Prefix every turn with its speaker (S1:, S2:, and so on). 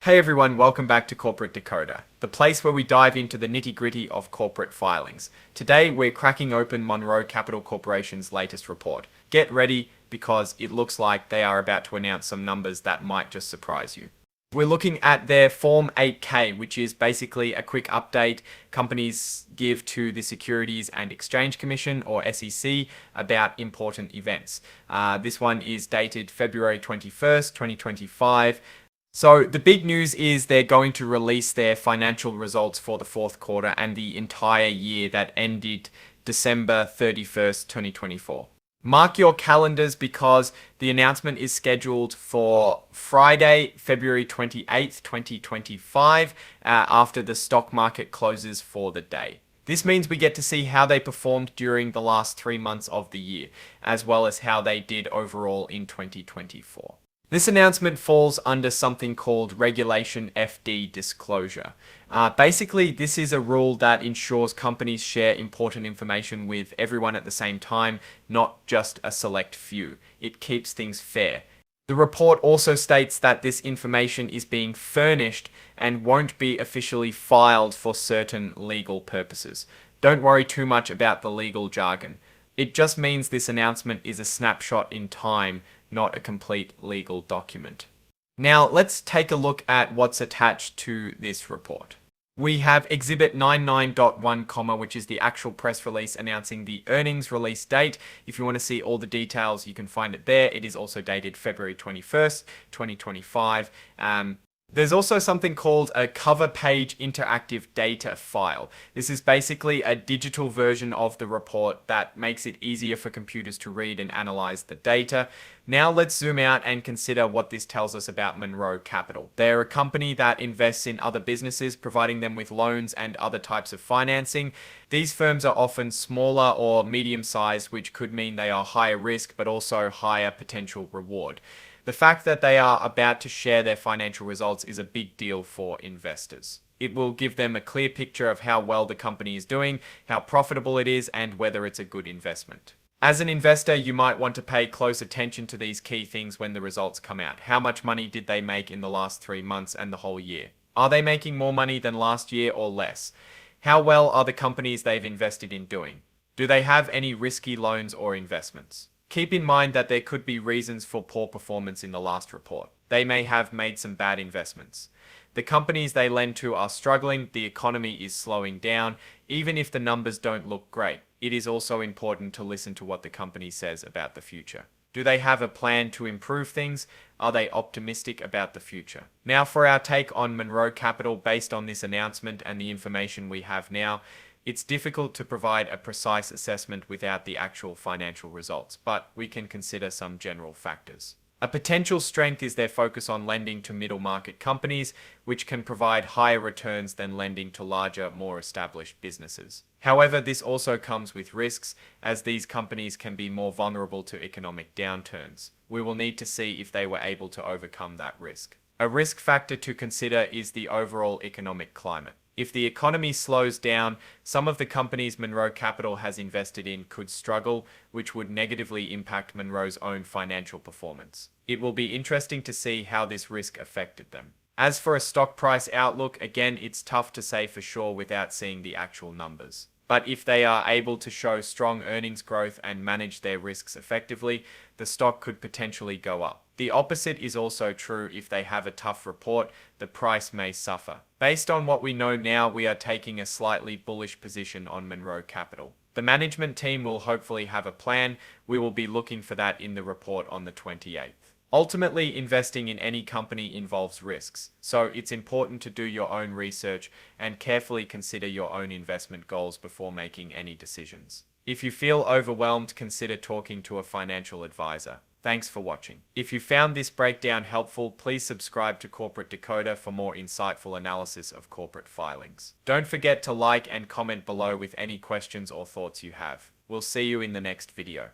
S1: Hey everyone, welcome back to Corporate Decoder, the place where we dive into the nitty-gritty of corporate filings. Today, we're cracking open Monroe Capital Corporation's latest report. Get ready, because it looks like they are about to announce some numbers that might just surprise you. We're looking at their Form 8K, which is basically a quick update companies give to the Securities and Exchange Commission, or SEC, about important events. This one is dated February 21st, 2025. So the big news is they're going to release their financial results for the fourth quarter and the entire year that ended December 31st, 2024. Mark your calendars because the announcement is scheduled for Friday, February 28th, 2025, after the stock market closes for the day. This means we get to see how they performed during the last 3 months of the year, as well as how they did overall in 2024. This announcement falls under something called Regulation FD disclosure. Basically, this is a rule that ensures companies share important information with everyone at the same time, not just a select few. It keeps things fair. The report also states that this information is being furnished and won't be officially filed for certain legal purposes. Don't worry too much about the legal jargon. It just means this announcement is a snapshot in time, not a complete legal document. Now, let's take a look at what's attached to this report. We have Exhibit 99.1, which is the actual press release announcing the earnings release date. If you want to see all the details, you can find it there. It is also dated February 21st, 2025. There's also something called a cover page interactive data file. This is basically a digital version of the report that makes it easier for computers to read and analyze the data. Now let's zoom out and consider what this tells us about Monroe Capital. They're a company that invests in other businesses, providing them with loans and other types of financing. These firms are often smaller or medium-sized, which could mean they are higher risk, but also higher potential reward. The fact that they are about to share their financial results is a big deal for investors. It will give them a clear picture of how well the company is doing, how profitable it is, and whether it's a good investment. As an investor, you might want to pay close attention to these key things when the results come out. How much money did they make in the last 3 months and the whole year? Are they making more money than last year or less? How well are the companies they've invested in doing? Do they have any risky loans or investments? Keep in mind that there could be reasons for poor performance in the last report. They may have made some bad investments. The companies they lend to are struggling, the economy is slowing down. Even if the numbers don't look great, it is also important to listen to what the company says about the future. Do they have a plan to improve things? Are they optimistic about the future? Now for our take on Monroe Capital based on this announcement and the information we have now. It's difficult to provide a precise assessment without the actual financial results, but we can consider some general factors. A potential strength is their focus on lending to middle market companies, which can provide higher returns than lending to larger, more established businesses. However, this also comes with risks, as these companies can be more vulnerable to economic downturns. We will need to see if they were able to overcome that risk. A risk factor to consider is the overall economic climate. If the economy slows down, some of the companies Monroe Capital has invested in could struggle, which would negatively impact Monroe's own financial performance. It will be interesting to see how this risk affected them. As for a stock price outlook, again, it's tough to say for sure without seeing the actual numbers. But if they are able to show strong earnings growth and manage their risks effectively, the stock could potentially go up. The opposite is also true. If they have a tough report, the price may suffer. Based on what we know now, we are taking a slightly bullish position on Monroe Capital. The management team will hopefully have a plan. We will be looking for that in the report on the 28th. Ultimately, investing in any company involves risks, so it's important to do your own research and carefully consider your own investment goals before making any decisions. If you feel overwhelmed, consider talking to a financial advisor. Thanks for watching. If you found this breakdown helpful, please subscribe to Corporate Decoder for more insightful analysis of corporate filings. Don't forget to like and comment below with any questions or thoughts you have. We'll see you in the next video.